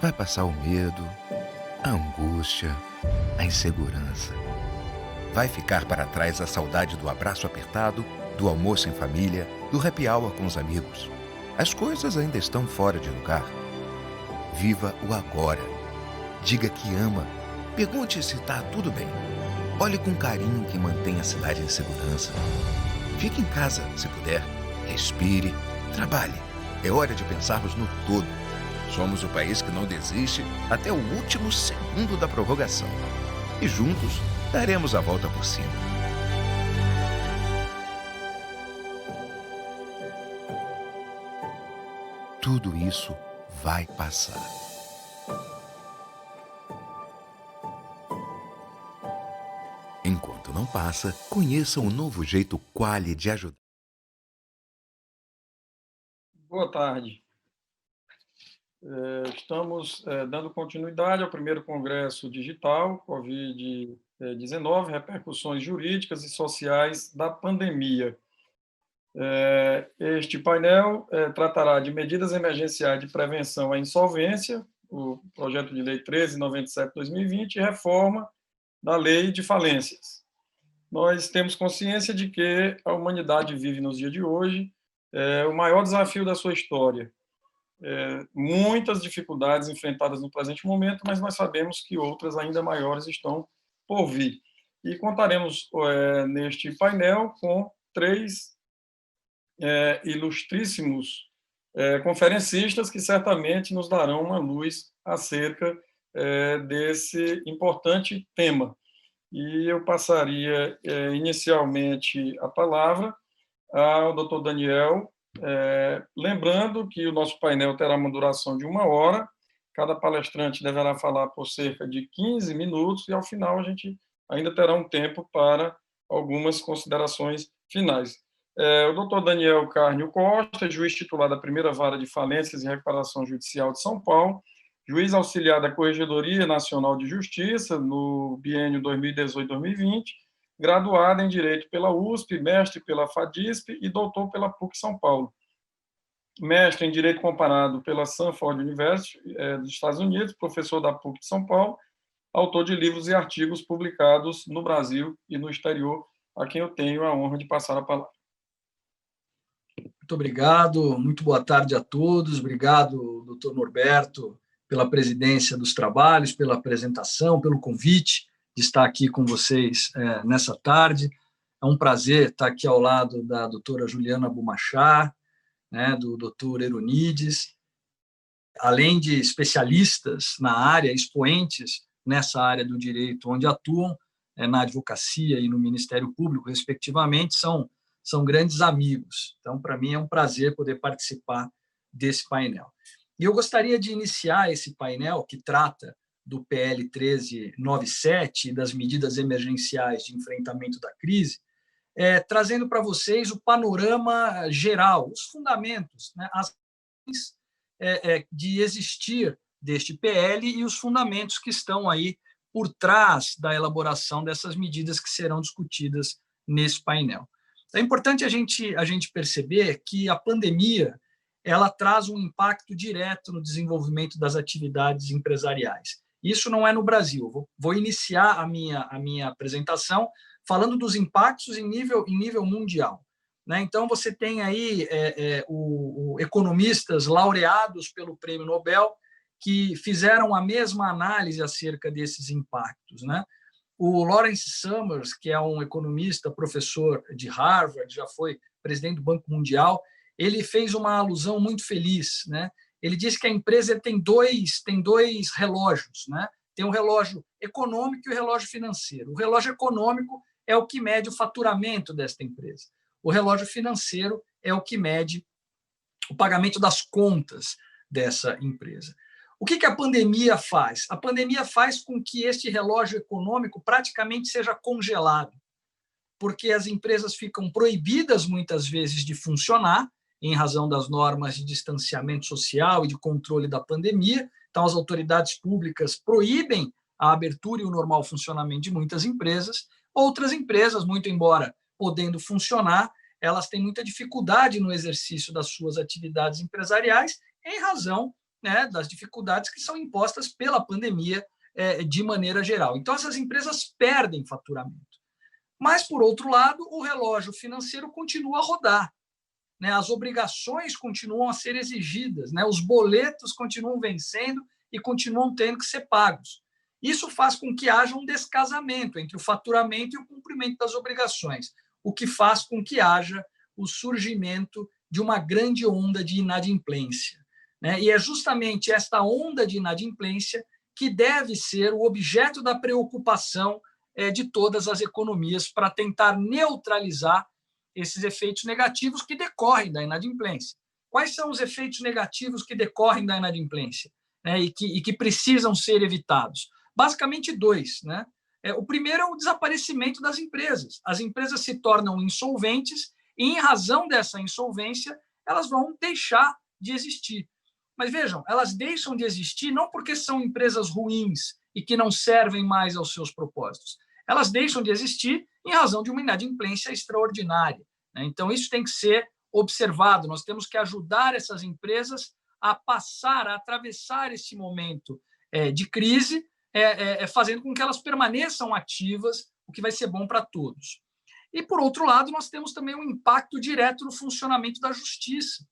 Vai passar o medo, a angústia, a insegurança. Vai ficar para trás a saudade do abraço apertado, do almoço em família, do happy hour com os amigos. As coisas ainda estão fora de lugar. Viva o agora. Diga que ama. Pergunte se está tudo bem. Olhe com carinho quem mantém a cidade em segurança. Fique em casa, se puder. Respire. Trabalhe. É hora de pensarmos no todo. Somos o país que não desiste até o último segundo da prorrogação. E juntos daremos a volta por cima. Tudo isso vai passar. Enquanto não passa, conheça o novo jeito Quali de ajudar. Boa tarde. Estamos dando continuidade ao primeiro Congresso Digital Covid-19, repercussões jurídicas e sociais da pandemia. Este painel tratará de medidas emergenciais de prevenção à insolvência, o projeto de lei 1397/2020, e reforma da lei de falências. Nós temos consciência de que a humanidade vive nos dias de hoje o maior desafio da sua história. Muitas dificuldades enfrentadas no presente momento, mas nós sabemos que outras ainda maiores estão por vir. E contaremos neste painel com três ilustríssimos conferencistas que certamente nos darão uma luz acerca desse importante tema. E eu passaria inicialmente a palavra ao Dr. Daniel, lembrando que o nosso painel terá uma duração de 1 hora, cada palestrante deverá falar por cerca de 15 minutos, e ao final a gente ainda terá um tempo para algumas considerações finais. O Dr. Daniel Carnio Costa, juiz titular da primeira vara de falências e recuperação judicial de São Paulo, juiz auxiliar da Corregedoria Nacional de Justiça no biênio 2018-2020, graduado em Direito pela USP, mestre pela FADISP e doutor pela PUC São Paulo. Mestre em Direito Comparado pela Stanford University, dos Estados Unidos, professor da PUC de São Paulo, autor de livros e artigos publicados no Brasil e no exterior, a quem eu tenho a honra de passar a palavra. Muito obrigado, muito boa tarde a todos. Obrigado, doutor Norberto, pela presidência dos trabalhos, pela apresentação, pelo convite de estar aqui com vocês nessa tarde. É um prazer estar aqui ao lado da doutora Juliana Bumachar, do doutor Eronides, além de especialistas na área, expoentes nessa área do direito onde atuam, na advocacia e no Ministério Público, respectivamente, são grandes amigos. Então, para mim, é um prazer poder participar desse painel. E eu gostaria de iniciar esse painel que trata do PL 1397 e das medidas emergenciais de enfrentamento da crise, trazendo para vocês o panorama geral, os fundamentos, as de existir deste PL e os fundamentos que estão aí por trás da elaboração dessas medidas que serão discutidas nesse painel. É importante a gente perceber que a pandemia ela traz um impacto direto no desenvolvimento das atividades empresariais. Isso não é no Brasil. Vou iniciar a minha apresentação falando dos impactos em nível mundial. Então, você tem aí economistas laureados pelo Prêmio Nobel que fizeram a mesma análise acerca desses impactos. O Lawrence Summers, que é um economista, professor de Harvard, já foi presidente do Banco Mundial, ele fez uma alusão muito feliz. Ele disse que a empresa tem dois relógios. Tem o relógio econômico e o relógio financeiro. O relógio econômico é o que mede o faturamento desta empresa. O relógio financeiro é o que mede o pagamento das contas dessa empresa. O que a pandemia faz? A pandemia faz com que este relógio econômico praticamente seja congelado, porque as empresas ficam proibidas, muitas vezes, de funcionar, em razão das normas de distanciamento social e de controle da pandemia. Então, as autoridades públicas proíbem a abertura e o normal funcionamento de muitas empresas. Outras empresas, muito embora podendo funcionar, elas têm muita dificuldade no exercício das suas atividades empresariais em razão né, das dificuldades que são impostas pela pandemia de maneira geral. Então, essas empresas perdem faturamento. Mas, por outro lado, o relógio financeiro continua a rodar, né? As obrigações continuam a ser exigidas, né? Os boletos continuam vencendo e continuam tendo que ser pagos. Isso faz com que haja um descasamento entre o faturamento e o cumprimento das obrigações, o que faz com que haja o surgimento de uma grande onda de inadimplência, né? E é justamente esta onda de inadimplência que deve ser o objeto da preocupação de todas as economias para tentar neutralizar esses efeitos negativos que decorrem da inadimplência. Quais são os efeitos negativos que decorrem da inadimplência, né, e que precisam ser evitados? Basicamente dois, né? O primeiro é o desaparecimento das empresas. As empresas se tornam insolventes e, em razão dessa insolvência, elas vão deixar de existir. Mas vejam, elas deixam de existir não porque são empresas ruins e que não servem mais aos seus propósitos. Elas deixam de existir em razão de uma inadimplência extraordinária, né? Então, isso tem que ser observado. Nós temos que ajudar essas empresas a passar, a atravessar esse momento de crise, fazendo com que elas permaneçam ativas, o que vai ser bom para todos. E, por outro lado, nós temos também um impacto direto no funcionamento da justiça,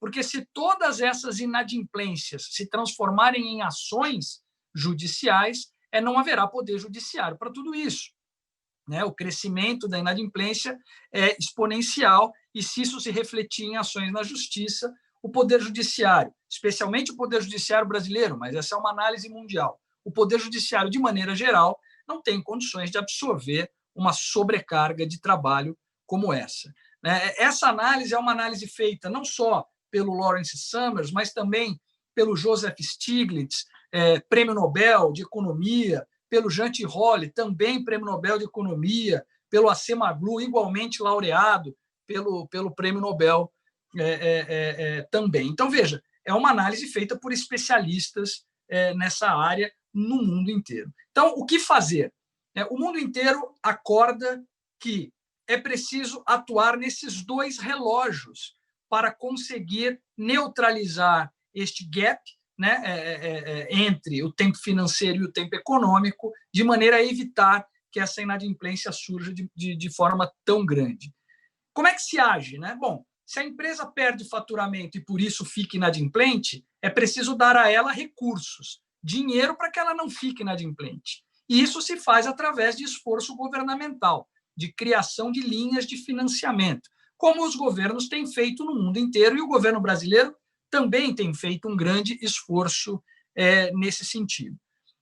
porque se todas essas inadimplências se transformarem em ações judiciais, não haverá poder judiciário para tudo isso, né? O crescimento da inadimplência é exponencial e, se isso se refletir em ações na justiça, o poder judiciário, especialmente o poder judiciário brasileiro, mas essa é uma análise mundial, o poder judiciário, de maneira geral, não tem condições de absorver uma sobrecarga de trabalho como essa, né? Essa análise é uma análise feita não só pelo Lawrence Summers, mas também pelo Joseph Stiglitz, Prêmio Nobel de Economia, pelo Jean Tirole, também Prêmio Nobel de Economia, pelo Acemoglu, igualmente laureado pelo Prêmio Nobel também. Então, veja, é uma análise feita por especialistas nessa área no mundo inteiro. Então, o que fazer? O mundo inteiro acorda que é preciso atuar nesses dois relógios para conseguir neutralizar este gap, né, entre o tempo financeiro e o tempo econômico, de maneira a evitar que essa inadimplência surja de forma tão grande. Como é que se age, né? Bom, se a empresa perde faturamento e por isso fica inadimplente, é preciso dar a ela recursos, dinheiro para que ela não fique inadimplente. E isso se faz através de esforço governamental, de criação de linhas de financiamento, como os governos têm feito no mundo inteiro, e o governo brasileiro também tem feito um grande esforço nesse sentido.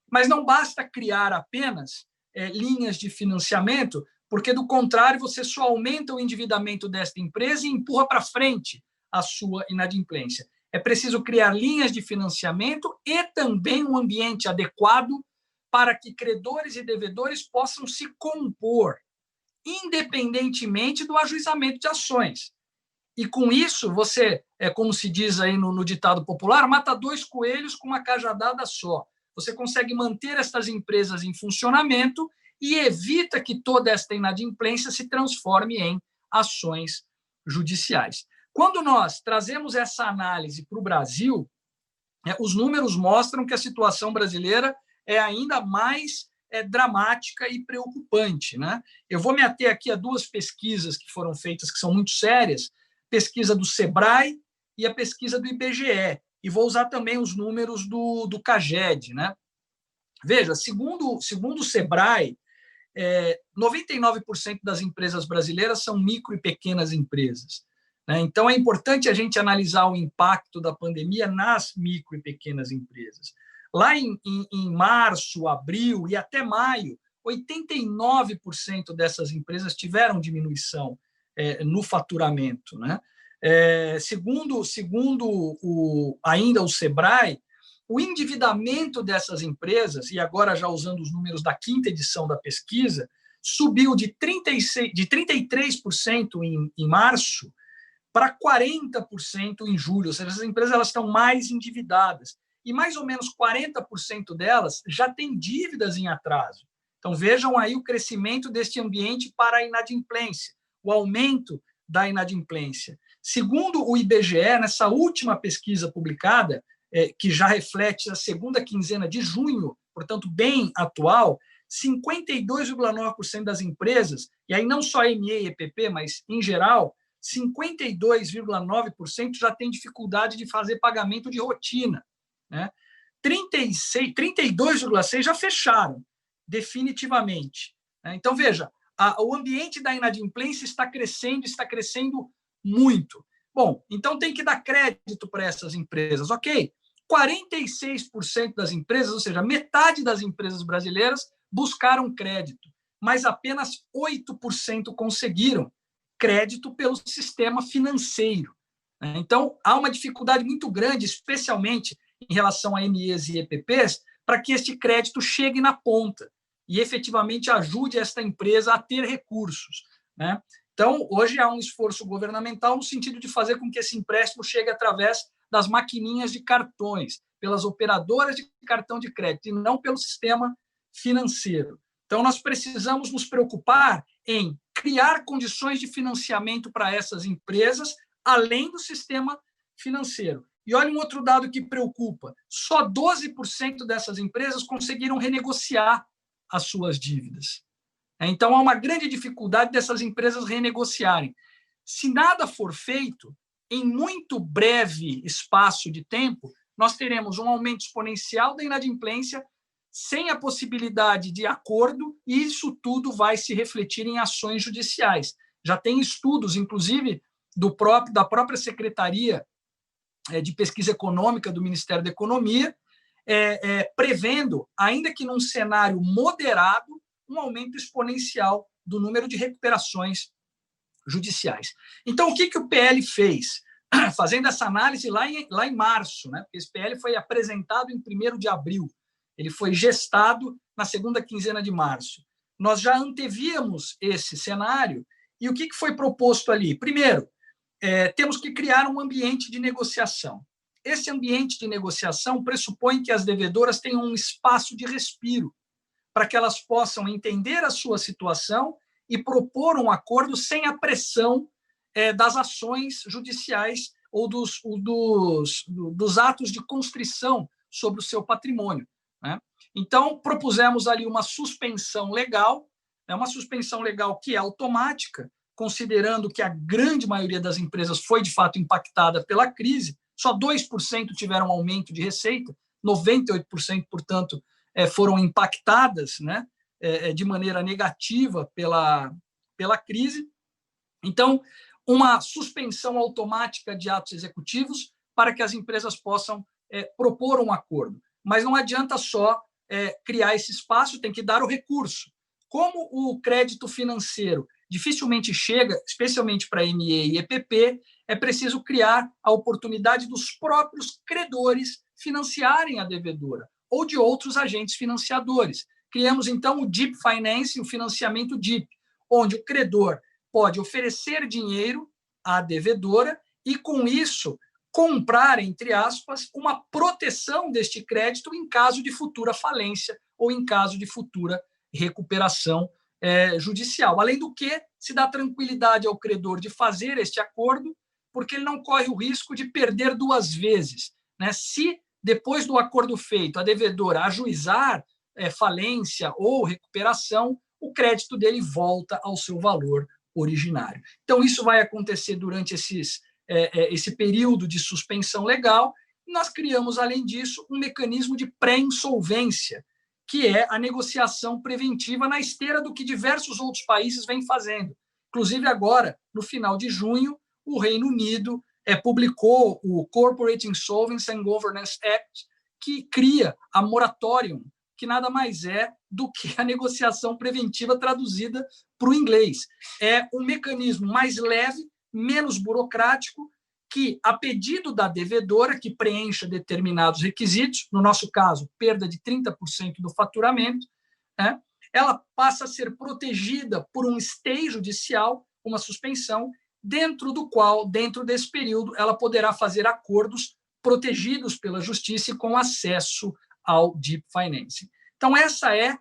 Mas não basta criar apenas linhas de financiamento, porque, do contrário, você só aumenta o endividamento desta empresa e empurra para frente a sua inadimplência. É preciso criar linhas de financiamento e também um ambiente adequado para que credores e devedores possam se compor, independentemente do ajuizamento de ações. E, com isso, você, como se diz aí no ditado popular, mata dois coelhos com uma cajadada só. Você consegue manter essas empresas em funcionamento e evita que toda esta inadimplência se transforme em ações judiciais. Quando nós trazemos essa análise para o Brasil, os números mostram que a situação brasileira é ainda mais dramática e preocupante, né? Eu vou me ater aqui a duas pesquisas que foram feitas, que são muito sérias, pesquisa do Sebrae e a pesquisa do IBGE, e vou usar também os números do CAGED, né? Veja, segundo o Sebrae, 99% das empresas brasileiras são micro e pequenas empresas, né? Então, é importante a gente analisar o impacto da pandemia nas micro e pequenas empresas. Lá em março, abril e até maio, 89% dessas empresas tiveram diminuição no faturamento, né? Segundo ainda o Sebrae, o endividamento dessas empresas, e agora já usando os números da quinta edição da pesquisa, subiu de 33% em março para 40% em julho, ou seja, essas empresas elas estão mais endividadas. E mais ou menos 40% delas já têm dívidas em atraso. Então, vejam aí o crescimento deste ambiente para a inadimplência, o aumento da inadimplência. Segundo o IBGE, nessa última pesquisa publicada, que já reflete a segunda quinzena de junho, portanto, bem atual, 52,9% das empresas, e aí não só ME e EPP, mas em geral, 52,9% já tem dificuldade de fazer pagamento de rotina, né? 32,6% já fecharam definitivamente. Então, veja, o ambiente da inadimplência está crescendo muito. Bom, então tem que dar crédito para essas empresas, ok? 46% das empresas, ou seja, metade das empresas brasileiras, buscaram crédito, mas apenas 8% conseguiram crédito pelo sistema financeiro. Então, há uma dificuldade muito grande, especialmente em relação a MEs e EPPs, para que este crédito chegue na ponta e efetivamente ajude esta empresa a ter recursos, né? Então, hoje há um esforço governamental no sentido de fazer com que esse empréstimo chegue através das maquininhas de cartões, pelas operadoras de cartão de crédito, e não pelo sistema financeiro. Então, nós precisamos nos preocupar em criar condições de financiamento para essas empresas, além do sistema financeiro. E olha um outro dado que preocupa: só 12% dessas empresas conseguiram renegociar as suas dívidas. Então, há uma grande dificuldade dessas empresas renegociarem. Se nada for feito, em muito breve espaço de tempo, nós teremos um aumento exponencial da inadimplência, sem a possibilidade de acordo, e isso tudo vai se refletir em ações judiciais. Já tem estudos, inclusive, da própria Secretaria de Pesquisa Econômica do Ministério da Economia, prevendo, ainda que num cenário moderado, um aumento exponencial do número de recuperações judiciais. Então, o que o PL fez? Fazendo essa análise lá em março, né? Porque esse PL foi apresentado em 1º de abril, ele foi gestado na segunda quinzena de março. Nós já antevíamos esse cenário, e o que foi proposto ali? Primeiro, temos que criar um ambiente de negociação. Esse ambiente de negociação pressupõe que as devedoras tenham um espaço de respiro, para que elas possam entender a sua situação e propor um acordo sem a pressão das ações judiciais ou dos atos de constrição sobre o seu patrimônio, né? Então, propusemos ali uma suspensão legal que é automática, considerando que a grande maioria das empresas foi, de fato, impactada pela crise. Só 2% tiveram aumento de receita, 98%, portanto, foram impactadas, né, de maneira negativa pela crise. Então, uma suspensão automática de atos executivos para que as empresas possam propor um acordo. Mas não adianta só criar esse espaço, tem que dar o recurso. Como o crédito financeiro dificilmente chega, especialmente para ME e EPP, é preciso criar a oportunidade dos próprios credores financiarem a devedora ou de outros agentes financiadores. Criamos, então, o Deep Finance, o financiamento Deep, onde o credor pode oferecer dinheiro à devedora e, com isso, comprar, entre aspas, uma proteção deste crédito em caso de futura falência ou em caso de futura recuperação judicial. Além do que, se dá tranquilidade ao credor de fazer este acordo, porque ele não corre o risco de perder duas vezes, né? Se, depois do acordo feito, a devedora ajuizar falência ou recuperação, o crédito dele volta ao seu valor originário. Então, isso vai acontecer durante esse período de suspensão legal. Nós criamos, além disso, um mecanismo de pré-insolvência, que é a negociação preventiva na esteira do que diversos outros países vêm fazendo. Inclusive, agora, no final de junho, o Reino Unido publicou o Corporate Insolvency and Governance Act, que cria a moratórium, que nada mais é do que a negociação preventiva traduzida para o inglês. É um mecanismo mais leve, menos burocrático, que, a pedido da devedora, que preencha determinados requisitos, no nosso caso, perda de 30% do faturamento, né, ela passa a ser protegida por um stay judicial, uma suspensão, dentro desse período, ela poderá fazer acordos protegidos pela justiça e com acesso ao Deep Finance. Então, essa é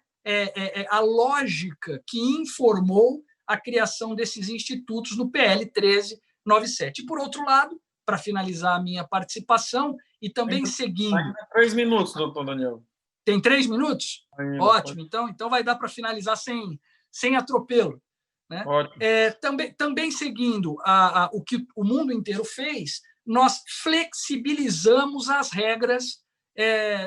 a lógica que informou a criação desses institutos no PL 1397. E, por outro lado, para finalizar a minha participação, e também seguindo... Ainda 3 minutos, doutor Daniel. Tem 3 minutos? Ainda, ótimo, então vai dar para finalizar sem atropelo. Né? Também seguindo o que o mundo inteiro fez, nós flexibilizamos as regras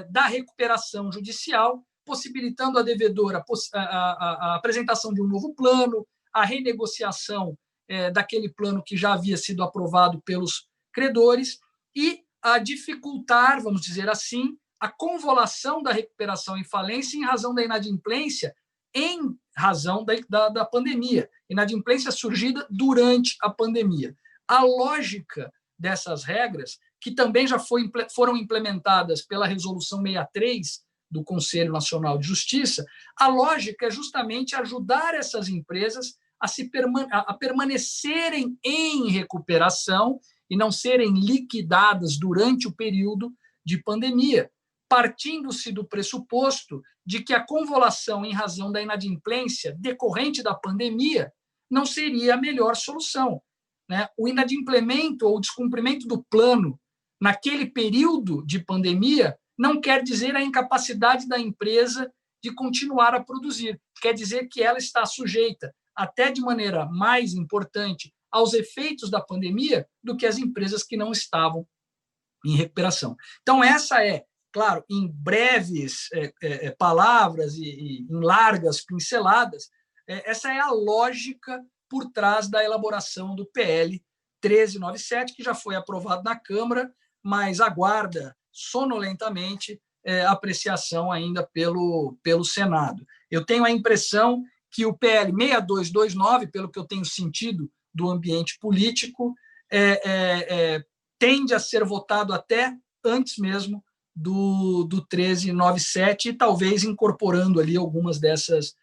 da recuperação judicial, possibilitando à devedora a apresentação de um novo plano, a renegociação daquele plano que já havia sido aprovado pelos credores e a dificultar, vamos dizer assim, a convolução da recuperação em falência em razão da inadimplência, em razão da pandemia, inadimplência surgida durante a pandemia. A lógica dessas regras, que também já foram implementadas pela Resolução 63 do Conselho Nacional de Justiça, a lógica é justamente ajudar essas empresas a permanecerem em recuperação e não serem liquidadas durante o período de pandemia, partindo-se do pressuposto de que a convolução em razão da inadimplência decorrente da pandemia não seria a melhor solução. Né? O inadimplemento ou o descumprimento do plano naquele período de pandemia não quer dizer a incapacidade da empresa de continuar a produzir, quer dizer que ela está sujeita, até de maneira mais importante, aos efeitos da pandemia do que as empresas que não estavam em recuperação. Então, essa é, claro, em breves palavras e em largas pinceladas, essa é a lógica por trás da elaboração do PL 1397, que já foi aprovado na Câmara, mas aguarda sonolentamente apreciação ainda pelo Senado. Eu tenho a impressão que o PL 6229, pelo que eu tenho sentido do ambiente político, tende a ser votado até antes mesmo do 1397 e talvez incorporando ali algumas dessas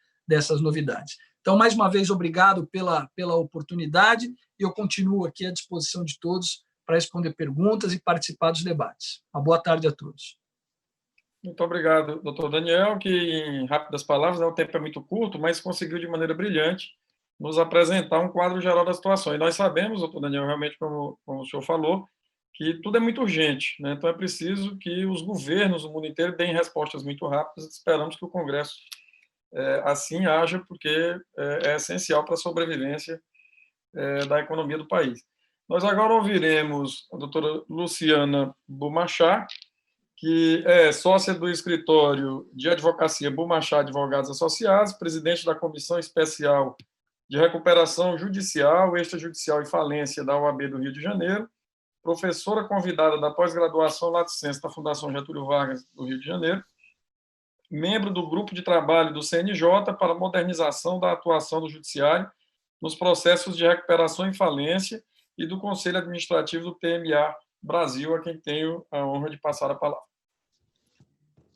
novidades. Então, mais uma vez, obrigado pela oportunidade e eu continuo aqui à disposição de todos para responder perguntas e participar dos debates. Uma boa tarde a todos. Muito obrigado, doutor Daniel, que, em rápidas palavras, o tempo é muito curto, mas conseguiu, de maneira brilhante, nos apresentar um quadro geral da situação. E nós sabemos, doutor Daniel, realmente, como o senhor falou, que tudo é muito urgente, né? Então é preciso que os governos do mundo inteiro deem respostas muito rápidas. Esperamos que o Congresso assim haja, porque é essencial para a sobrevivência da economia do país. Nós agora ouviremos a doutora Luciana Bumachá, que é sócia do escritório de advocacia Bumachá Advogados Associados, presidente da Comissão Especial de Recuperação Judicial, Extrajudicial e Falência da OAB do Rio de Janeiro, professora convidada da pós-graduação Lato Sensu da Fundação Getúlio Vargas do Rio de Janeiro, membro do grupo de trabalho do CNJ para a modernização da atuação do Judiciário nos processos de recuperação e falência e do Conselho Administrativo do TMA Brasil, a quem tenho a honra de passar a palavra.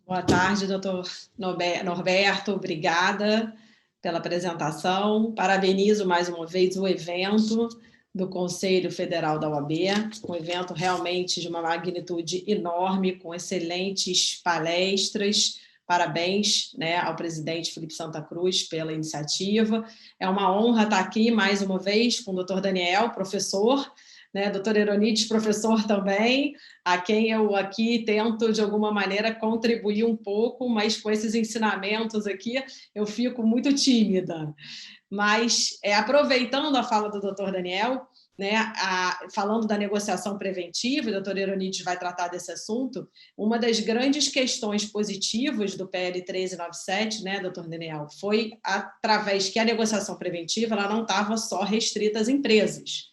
Boa tarde, doutor Norberto, obrigada pela apresentação. Parabenizo mais uma vez o evento do Conselho Federal da OAB, um evento realmente de uma magnitude enorme, com excelentes palestras. Parabéns, né, ao presidente Felipe Santa Cruz pela iniciativa. É uma honra estar aqui mais uma vez com o doutor Daniel, professor, né, doutor Eronides, professor também, a quem eu aqui tento, de alguma maneira, contribuir um pouco, mas com esses ensinamentos aqui eu fico muito tímida. Mas, aproveitando a fala do doutor Daniel, né, falando da negociação preventiva, o doutor Eronides vai tratar desse assunto, uma das grandes questões positivas do PL 1397, né, doutor Daniel, foi através que a negociação preventiva ela não estava só restrita às empresas.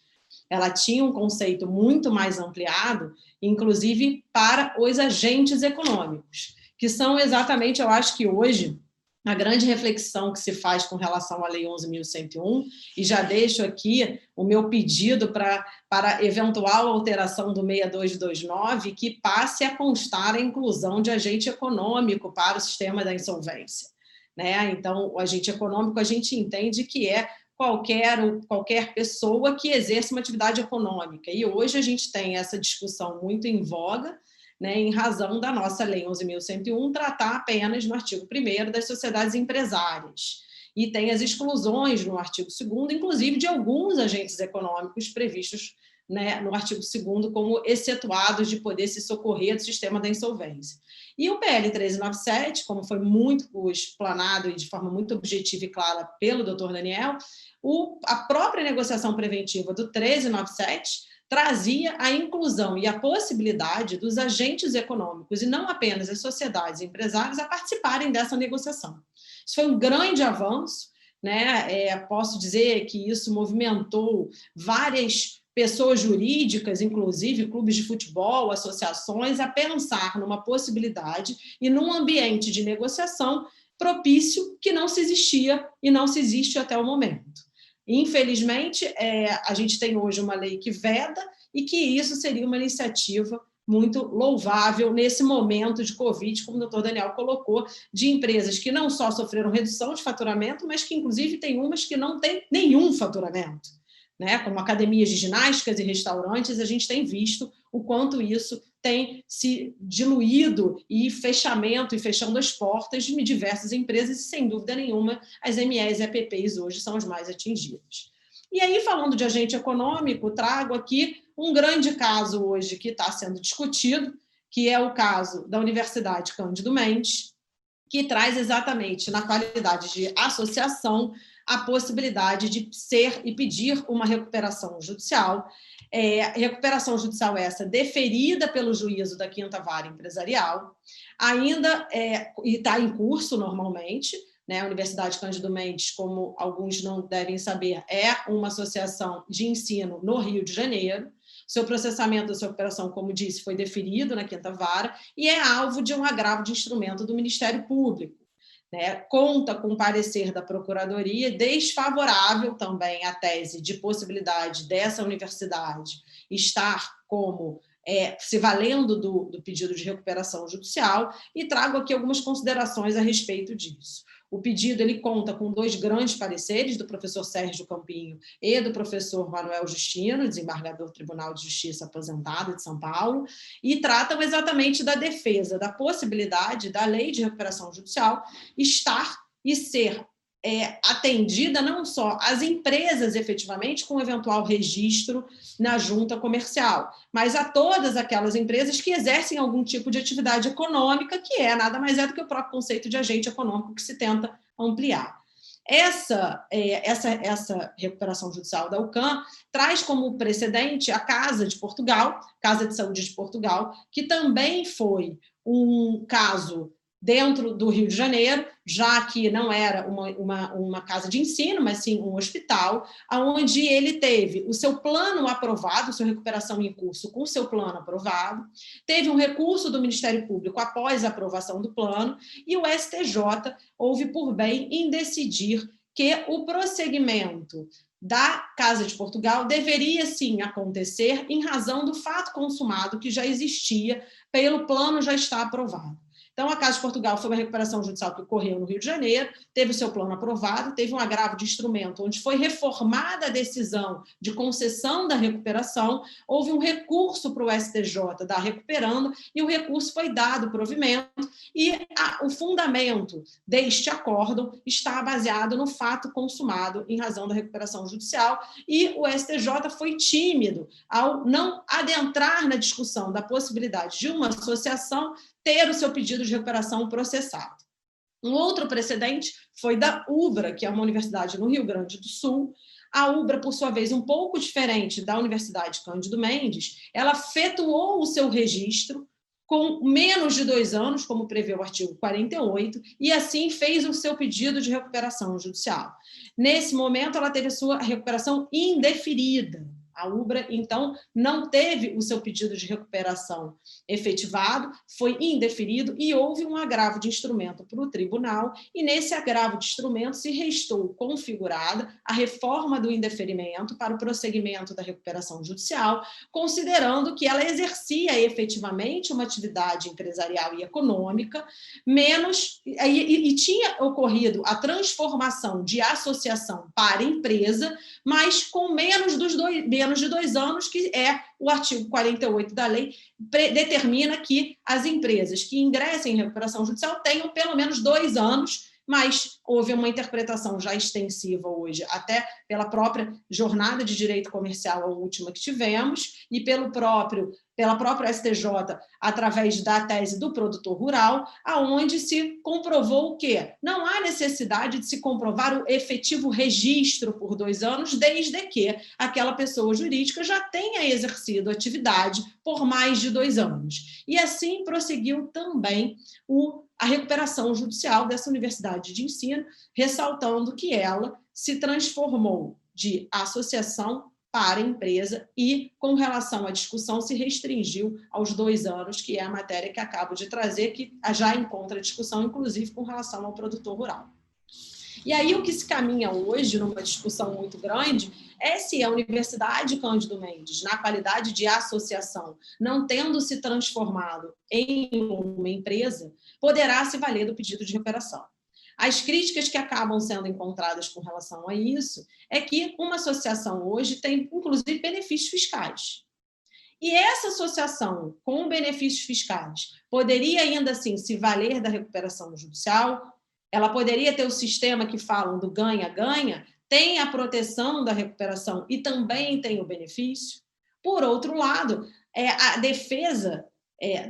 Ela tinha um conceito muito mais ampliado, inclusive para os agentes econômicos, que são exatamente, eu acho que hoje, a grande reflexão que se faz com relação à Lei 11.101, e já deixo aqui o meu pedido para eventual alteração do 6229, que passe a constar a inclusão de agente econômico para o sistema da insolvência. Né? Então, o agente econômico, a gente entende que é qualquer pessoa que exerce uma atividade econômica. E hoje a gente tem essa discussão muito em voga, né, em razão da nossa Lei 11.101 tratar apenas no artigo 1º das sociedades empresárias. E tem as exclusões no artigo 2º, inclusive de alguns agentes econômicos previstos né, no artigo 2º, como excetuados de poder se socorrer do sistema da insolvência. E o PL 1397, como foi muito explanado e de forma muito objetiva e clara pelo doutor Daniel, a própria negociação preventiva do 1397 trazia a inclusão e a possibilidade dos agentes econômicos, e não apenas as sociedades e empresários, a participarem dessa negociação. Isso foi um grande avanço, né? Posso dizer que isso movimentou várias pessoas jurídicas, inclusive clubes de futebol, associações, a pensar numa possibilidade e num ambiente de negociação propício que não se existia e não se existe até o momento. Infelizmente, a gente tem hoje uma lei que veda e que isso seria uma iniciativa muito louvável nesse momento de Covid, como o doutor Daniel colocou, de empresas que não só sofreram redução de faturamento, mas que, inclusive, tem umas que não têm nenhum faturamento, né? Como academias de ginásticas e restaurantes, a gente tem visto o quanto isso tem se diluído e fechando as portas de diversas empresas, e, sem dúvida nenhuma, as MEs e APPs hoje são as mais atingidas. E aí, falando de agente econômico, trago aqui um grande caso hoje que está sendo discutido, que é o caso da Universidade Cândido Mendes, que traz exatamente, na qualidade de associação, a possibilidade de ser e pedir uma recuperação judicial. Recuperação judicial essa deferida pelo juízo da 5ª Vara Empresarial, ainda está em curso normalmente, né? A Universidade Cândido Mendes, como alguns não devem saber, é uma associação de ensino no Rio de Janeiro. Seu processamento da sua recuperação, como disse, foi deferido na 5ª Vara e é alvo de um agravo de instrumento do Ministério Público, né? Conta com parecer da Procuradoria, desfavorável também à tese de possibilidade dessa universidade estar como se valendo do pedido de recuperação judicial, e trago aqui algumas considerações a respeito disso. O pedido ele conta com 2 grandes pareceres, do professor Sérgio Campinho e do professor Manuel Justino, desembargador do Tribunal de Justiça aposentado de São Paulo, e tratam exatamente da defesa da possibilidade da Lei de Recuperação Judicial estar e ser atendida não só às empresas, efetivamente, com eventual registro na junta comercial, mas a todas aquelas empresas que exercem algum tipo de atividade econômica, que nada mais é do que o próprio conceito de agente econômico que se tenta ampliar. Essa recuperação judicial da UCAM traz como precedente a Casa de Portugal, Casa de Saúde de Portugal, que também foi um caso dentro do Rio de Janeiro, já que não era uma casa de ensino, mas sim um hospital, onde ele teve o seu plano aprovado, sua recuperação em curso com o seu plano aprovado, teve um recurso do Ministério Público após a aprovação do plano, e o STJ houve por bem em decidir que o prosseguimento da Casa de Portugal deveria, sim, acontecer em razão do fato consumado que já existia, pelo plano já está aprovado. Então, a Casa de Portugal foi uma recuperação judicial que ocorreu no Rio de Janeiro, teve o seu plano aprovado, teve um agravo de instrumento, onde foi reformada a decisão de concessão da recuperação, houve um recurso para o STJ da recuperando, e o recurso foi dado provimento, e o fundamento deste acórdão está baseado no fato consumado em razão da recuperação judicial, e o STJ foi tímido ao não adentrar na discussão da possibilidade de uma associação ter o seu pedido de recuperação processado. Um outro precedente foi da UBRA, que é uma universidade no Rio Grande do Sul. A UBRA, por sua vez, um pouco diferente da Universidade Cândido Mendes, ela efetuou o seu registro com menos de 2 anos, como prevê o artigo 48, e assim fez o seu pedido de recuperação judicial. Nesse momento, ela teve a sua recuperação indeferida. A UBRA, então, não teve o seu pedido de recuperação efetivado, foi indeferido e houve um agravo de instrumento para o tribunal, e nesse agravo de instrumento se restou configurada a reforma do indeferimento para o prosseguimento da recuperação judicial, considerando que ela exercia efetivamente uma atividade empresarial e econômica, e tinha ocorrido a transformação de associação para empresa, mas com menos de 2 anos, que é o artigo 48 da lei, determina que as empresas que ingressem em recuperação judicial tenham pelo menos 2 anos mas houve uma interpretação já extensiva hoje, até pela própria jornada de direito comercial, a última que tivemos, e pela própria STJ, através da tese do produtor rural, aonde se comprovou que não há necessidade de se comprovar o efetivo registro por 2 anos, desde que aquela pessoa jurídica já tenha exercido atividade por mais de 2 anos. E assim prosseguiu também a recuperação judicial dessa universidade de ensino, ressaltando que ela se transformou de associação para empresa e, com relação à discussão, se restringiu aos 2 anos, que é a matéria que acabo de trazer, que já encontra discussão, inclusive, com relação ao produtor rural. E aí o que se caminha hoje, numa discussão muito grande, é se a Universidade Cândido Mendes, na qualidade de associação, não tendo se transformado em uma empresa, poderá se valer do pedido de recuperação. As críticas que acabam sendo encontradas com relação a isso é que uma associação hoje tem, inclusive, benefícios fiscais. E essa associação com benefícios fiscais poderia ainda assim se valer da recuperação judicial, ela poderia ter o sistema que falam do ganha-ganha, tem a proteção da recuperação e também tem o benefício. Por outro lado, a defesa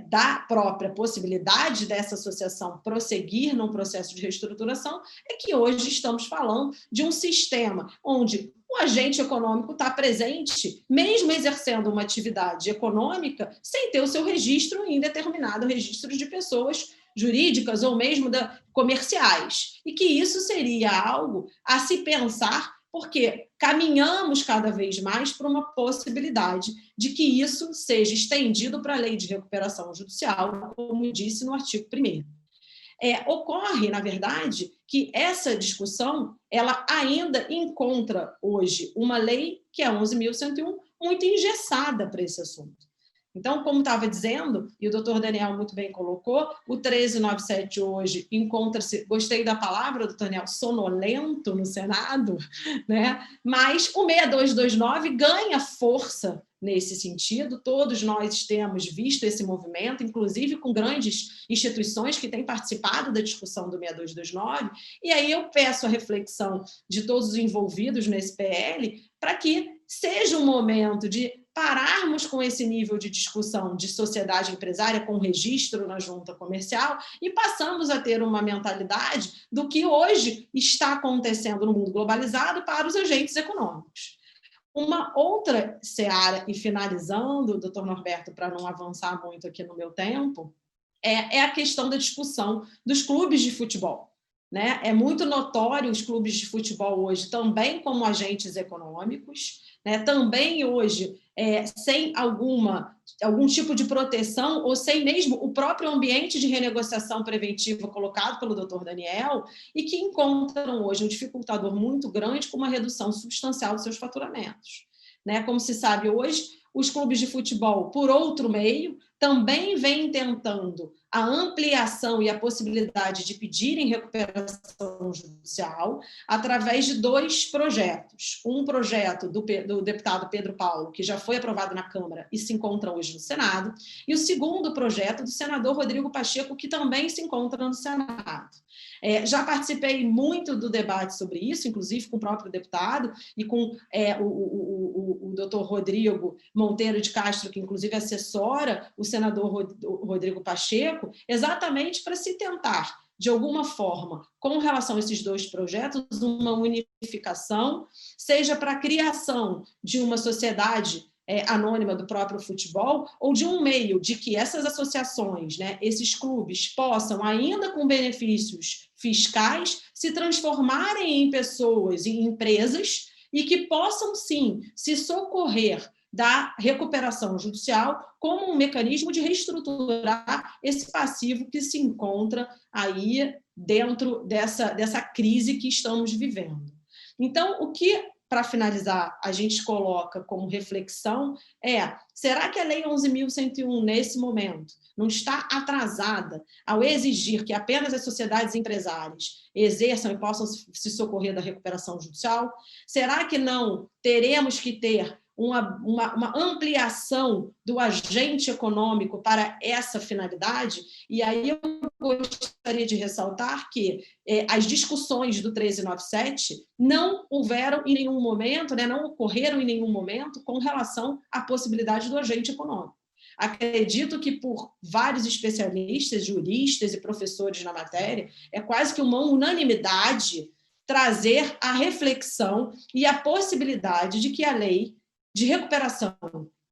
da própria possibilidade dessa associação prosseguir num processo de reestruturação é que hoje estamos falando de um sistema onde o agente econômico está presente, mesmo exercendo uma atividade econômica, sem ter o seu registro em determinado registro de pessoas jurídicas ou mesmo comerciais. E que isso seria algo a se pensar, porque caminhamos cada vez mais para uma possibilidade de que isso seja estendido para a lei de recuperação judicial, como disse no artigo 1º. Ocorre, na verdade, que essa discussão ela ainda encontra hoje uma lei, que é a 11.101, muito engessada para esse assunto. Então, como estava dizendo, e o doutor Daniel muito bem colocou, o 1397 hoje encontra-se, gostei da palavra, doutor Daniel, sonolento no Senado, né? Mas o 6229 ganha força nesse sentido, todos nós temos visto esse movimento, inclusive com grandes instituições que têm participado da discussão do 6229, e aí eu peço a reflexão de todos os envolvidos nesse PL para que seja um momento de pararmos com esse nível de discussão de sociedade empresária com registro na junta comercial e passamos a ter uma mentalidade do que hoje está acontecendo no mundo globalizado para os agentes econômicos. Uma outra seara, e finalizando, doutor Norberto, para não avançar muito aqui no meu tempo, é a questão da discussão dos clubes de futebol. Né? É muito notório os clubes de futebol hoje também como agentes econômicos, né? Também hoje sem algum tipo de proteção ou sem mesmo o próprio ambiente de renegociação preventiva colocado pelo doutor Daniel e que encontram hoje um dificultador muito grande com uma redução substancial dos seus faturamentos. Né? Como se sabe hoje, os clubes de futebol, por outro meio, também vêm tentando a ampliação e a possibilidade de pedirem recuperação judicial através de 2 projetos. Um projeto do deputado Pedro Paulo, que já foi aprovado na Câmara e se encontra hoje no Senado, e o segundo projeto do senador Rodrigo Pacheco, que também se encontra no Senado. Já participei muito do debate sobre isso, inclusive com o próprio deputado e com o doutor Rodrigo Monteiro de Castro, que inclusive assessora o senador Rodrigo Pacheco, exatamente para se tentar, de alguma forma, com relação a esses 2 projetos, uma unificação, seja para a criação de uma sociedade anônima do próprio futebol, ou de um meio de que essas associações, né, esses clubes, possam, ainda com benefícios fiscais, se transformarem em pessoas, em empresas, e que possam, sim, se socorrer da recuperação judicial como um mecanismo de reestruturar esse passivo que se encontra aí dentro dessa crise que estamos vivendo. Então, o que, para finalizar, a gente coloca como reflexão será que a Lei 11.101, nesse momento, não está atrasada ao exigir que apenas as sociedades empresárias exerçam e possam se socorrer da recuperação judicial? Será que não teremos que ter uma ampliação do agente econômico para essa finalidade, e aí eu gostaria de ressaltar que as discussões do 1397 não houveram em nenhum momento, né, não ocorreram em nenhum momento com relação à possibilidade do agente econômico. Acredito que por vários especialistas, juristas e professores na matéria, é quase que uma unanimidade trazer a reflexão e a possibilidade de que a lei de recuperação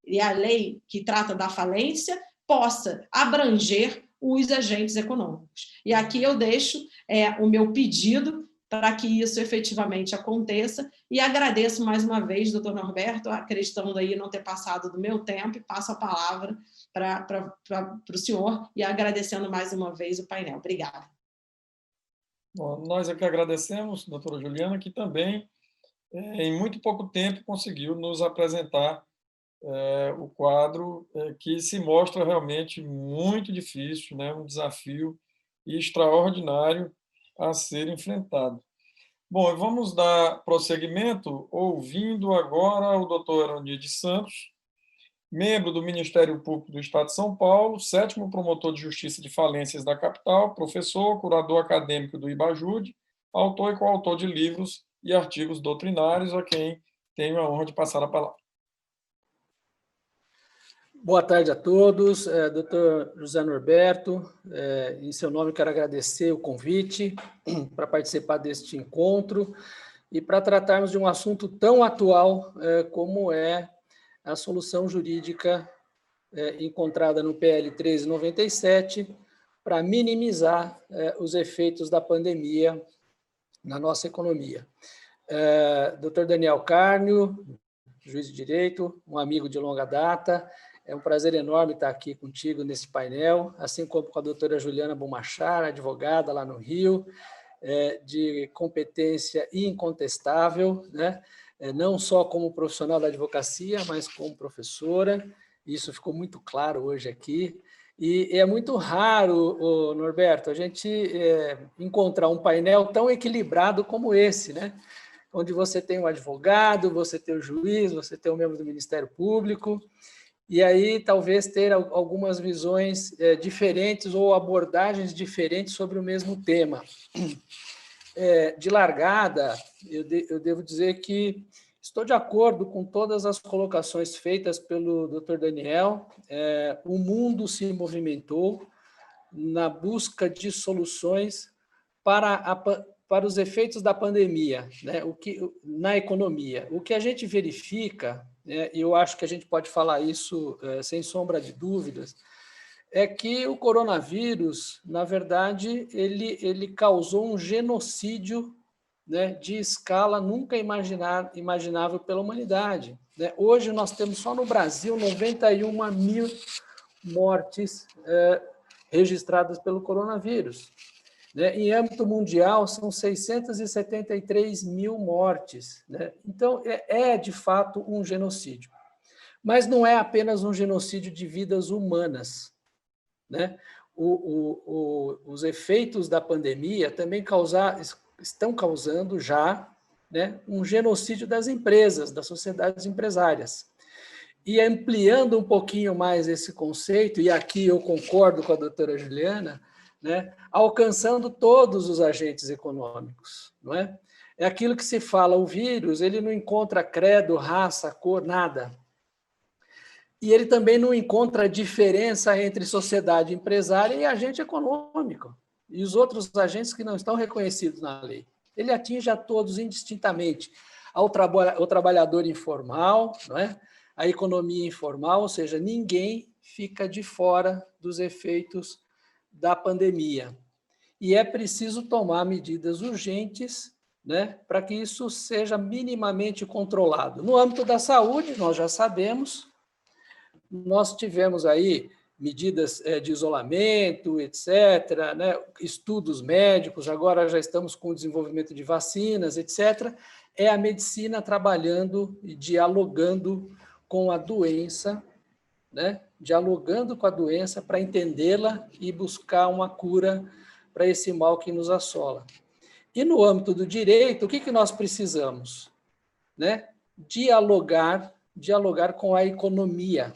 e a lei que trata da falência possa abranger os agentes econômicos. E aqui eu deixo o meu pedido para que isso efetivamente aconteça e agradeço mais uma vez, doutor Norberto, acreditando aí não ter passado do meu tempo, e passo a palavra para o senhor e agradecendo mais uma vez o painel. Obrigada. Bom, nós aqui agradecemos, doutora Juliana, que também, em muito pouco tempo, conseguiu nos apresentar o quadro que se mostra realmente muito difícil, né? Um desafio extraordinário a ser enfrentado. Bom, vamos dar prosseguimento ouvindo agora o doutor Aroni de Santos, membro do Ministério Público do Estado de São Paulo, 7º promotor de justiça de falências da capital, professor, curador acadêmico do IBAJUD, autor e coautor de livros e artigos doutrinários, a quem tenho a honra de passar a palavra. Boa tarde a todos. Dr. José Norberto, em seu nome quero agradecer o convite para participar deste encontro e para tratarmos de um assunto tão atual como é a solução jurídica encontrada no PL 1397 para minimizar os efeitos da pandemia na nossa economia. Dr. Daniel Carnio, juiz de direito, um amigo de longa data, é um prazer enorme estar aqui contigo nesse painel, assim como com a doutora Juliana Bumachar, advogada lá no Rio, de competência incontestável, né? Não só como profissional da advocacia, mas como professora. Isso ficou muito claro hoje aqui. E é muito raro, Norberto, a gente encontrar um painel tão equilibrado como esse, né? Onde você tem um advogado, você tem o juiz, você tem um membro do Ministério Público, e aí talvez ter algumas visões diferentes ou abordagens diferentes sobre o mesmo tema. De largada, eu devo dizer que estou de acordo com todas as colocações feitas pelo Dr. Daniel. O mundo se movimentou na busca de soluções para os efeitos da pandemia, né? Na economia. O que a gente verifica, e eu acho que a gente pode falar isso sem sombra de dúvidas, é que o coronavírus, na verdade, ele causou um genocídio, né, de escala nunca imaginável pela humanidade, né? Hoje nós temos só no Brasil 91 mil mortes registradas pelo coronavírus. Em âmbito mundial, são 673 mil mortes, né? Então, de fato um genocídio. Mas não é apenas um genocídio de vidas humanas, né? Os efeitos da pandemia também estão causando já, né, um genocídio das empresas, das sociedades empresárias. E ampliando um pouquinho mais esse conceito, e aqui eu concordo com a doutora Juliana, né, alcançando todos os agentes econômicos, não é? É aquilo que se fala, o vírus, ele não encontra credo, raça, cor, nada. E ele também não encontra diferença entre sociedade empresária e agente econômico, e os outros agentes que não estão reconhecidos na lei. Ele atinge a todos indistintamente, ao trabalhador informal, não é? A economia informal, ou seja, ninguém fica de fora dos efeitos da pandemia. E é preciso tomar medidas urgentes, né, para que isso seja minimamente controlado. No âmbito da saúde, nós já sabemos, nós tivemos aí medidas de isolamento, etc., né, estudos médicos, agora já estamos com o desenvolvimento de vacinas, etc. É a medicina trabalhando e dialogando com a doença, né, dialogando com a doença para entendê-la e buscar uma cura para esse mal que nos assola. E no âmbito do direito, o que nós precisamos? Né? Dialogar dialogar com a economia.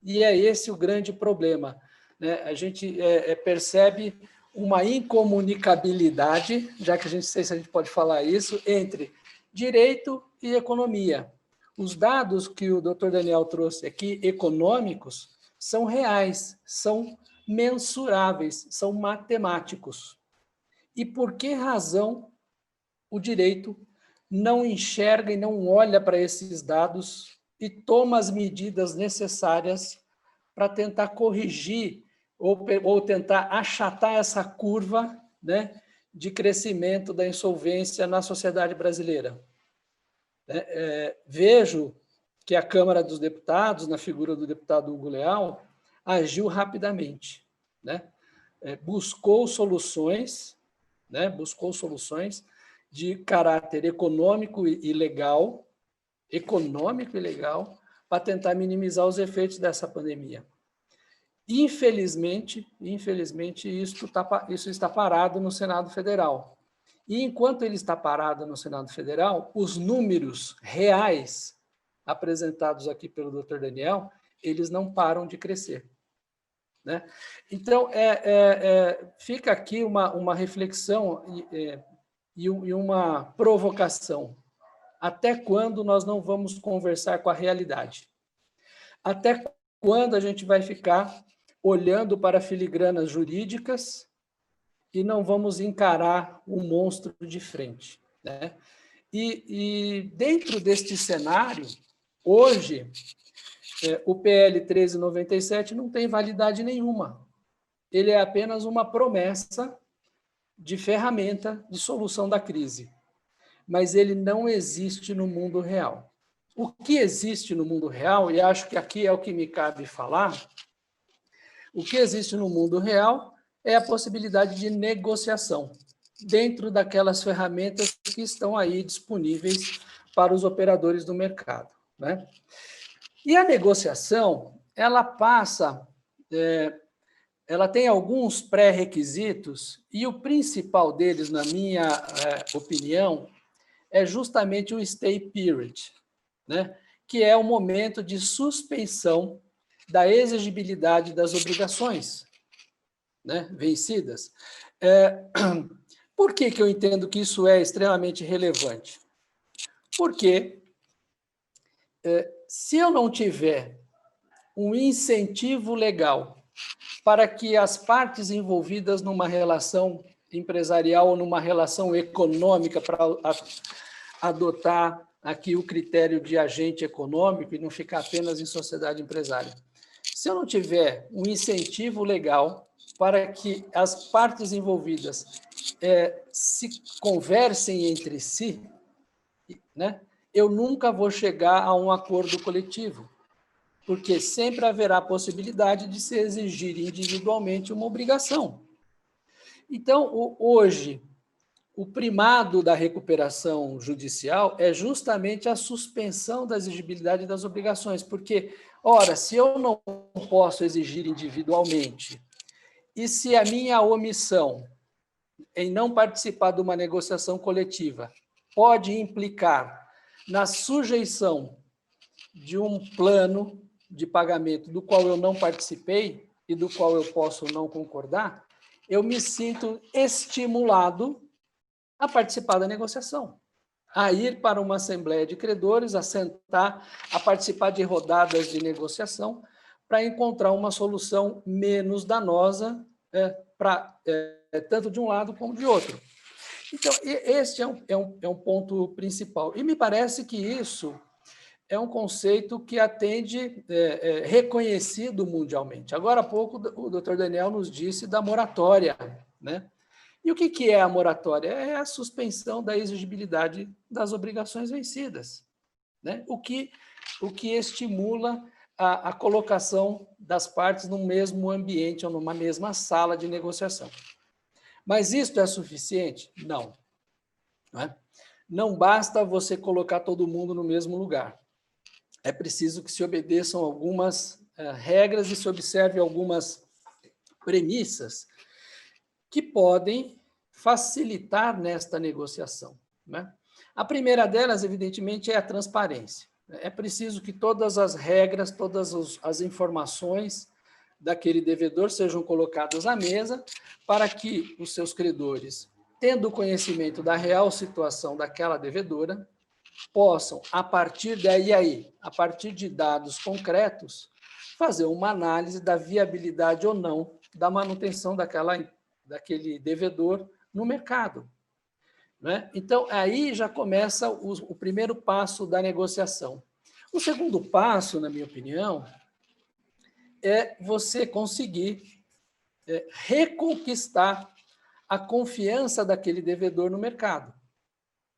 E é esse o grande problema, né? A gente percebe uma incomunicabilidade, já que a gente sei se a gente pode falar isso, entre direito e economia. Os dados que o Dr. Daniel trouxe aqui, econômicos, são reais, são mensuráveis, são matemáticos. E por que razão o direito não enxerga e não olha para esses dados e toma as medidas necessárias para tentar corrigir ou tentar achatar essa curva, né, de crescimento da insolvência na sociedade brasileira? Vejo que a Câmara dos Deputados, na figura do deputado Hugo Leal, agiu rapidamente, né? Buscou soluções de caráter econômico e legal, para tentar minimizar os efeitos dessa pandemia. Infelizmente, isso está parado no Senado Federal. E enquanto ele está parado no Senado Federal, os números reais apresentados aqui pelo Dr. Daniel, eles não param de crescer, né? Então, fica aqui uma reflexão e uma provocação. Até quando nós não vamos conversar com a realidade? Até quando a gente vai ficar olhando para filigranas jurídicas e não vamos encarar o monstro de frente, né? E dentro deste cenário, hoje, o PL 1397 não tem validade nenhuma. Ele é apenas uma promessa de ferramenta de solução da crise. Mas ele não existe no mundo real. O que existe no mundo real, e acho que aqui é o que me cabe falar, o que existe no mundo real é a possibilidade de negociação dentro daquelas ferramentas que estão aí disponíveis para os operadores do mercado, né? E a negociação, ela passa, ela tem alguns pré-requisitos, e o principal deles, na minha opinião, é justamente o stay period, né? Que é o momento de suspensão da exigibilidade das obrigações, né, vencidas. Por que eu entendo que isso é extremamente relevante? Porque se eu não tiver um incentivo legal para que as partes envolvidas numa relação empresarial ou numa relação econômica, para adotar aqui o critério de agente econômico e não ficar apenas em sociedade empresária. Se eu não tiver um incentivo legal para que as partes envolvidas se conversem entre si, né, eu nunca vou chegar a um acordo coletivo, porque sempre haverá a possibilidade de se exigir individualmente uma obrigação. Então, hoje, o primado da recuperação judicial é justamente a suspensão da exigibilidade das obrigações, porque, ora, se eu não posso exigir individualmente, e se a minha omissão em não participar de uma negociação coletiva pode implicar na sujeição de um plano de pagamento do qual eu não participei e do qual eu posso não concordar, eu me sinto estimulado a participar da negociação, a ir para uma assembleia de credores, a sentar, a participar de rodadas de negociação para encontrar uma solução menos danosa tanto de um lado como de outro. Então, este é um ponto principal. E me parece que isso é um conceito que atende, reconhecido mundialmente. Agora há pouco, o Dr. Daniel nos disse da moratória, né? E o que é a moratória? É a suspensão da exigibilidade das obrigações vencidas, né? O que estimula a colocação das partes no mesmo ambiente ou numa mesma sala de negociação. Mas isto é suficiente? Não. Não basta você colocar todo mundo no mesmo lugar. É preciso que se obedeçam algumas regras e se observe algumas premissas que podem facilitar nesta negociação, né? A primeira delas, evidentemente, é a transparência, É preciso que todas as regras, todas as informações daquele devedor sejam colocadas à mesa para que os seus credores, tendo conhecimento da real situação daquela devedora, possam, a partir daí, a partir de dados concretos, fazer uma análise da viabilidade ou não da manutenção daquele devedor no mercado. Né? Então, aí já começa o primeiro passo da negociação. O segundo passo, na minha opinião, é você conseguir reconquistar a confiança daquele devedor no mercado.